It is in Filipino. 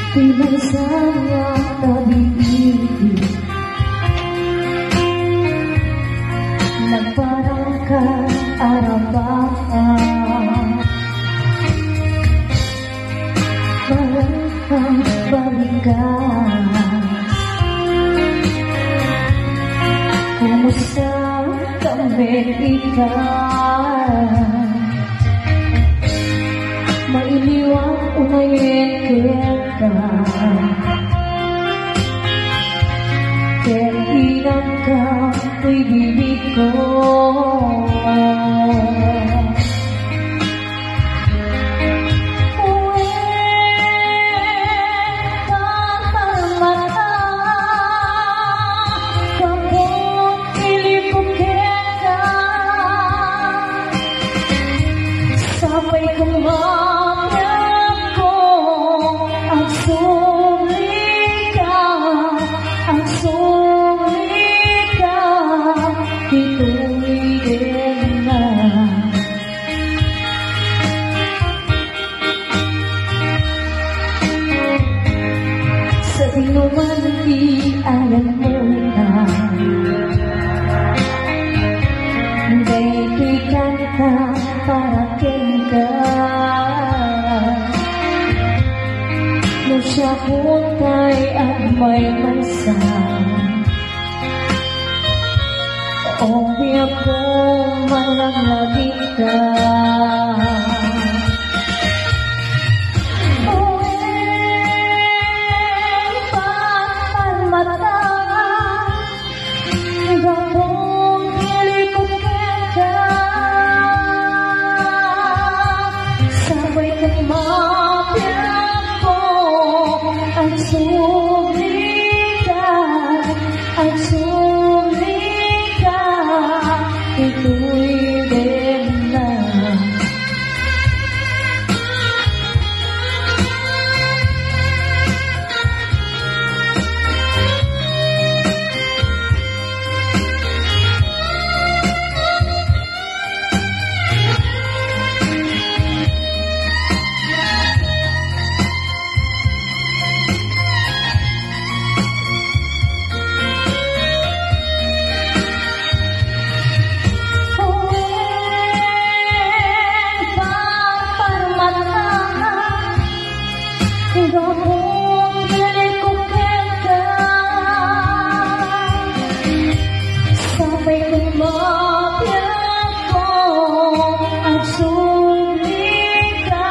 Di may sana tabing-ibig, nagparang kaarapan, parang kang balikan. Kumusta kami ikan? Mailiwang umayin kita, kailan ka ibibig ko. Sabay kong mapyan ko ang sulika, ito'y din na. Sa inuman di alam mo na, dahil kanta para ka. Nung siya puntay at may mansang, o biyak ko malaglag ka. Ito'y din na. Sabay kong mapyan ko ang sulika,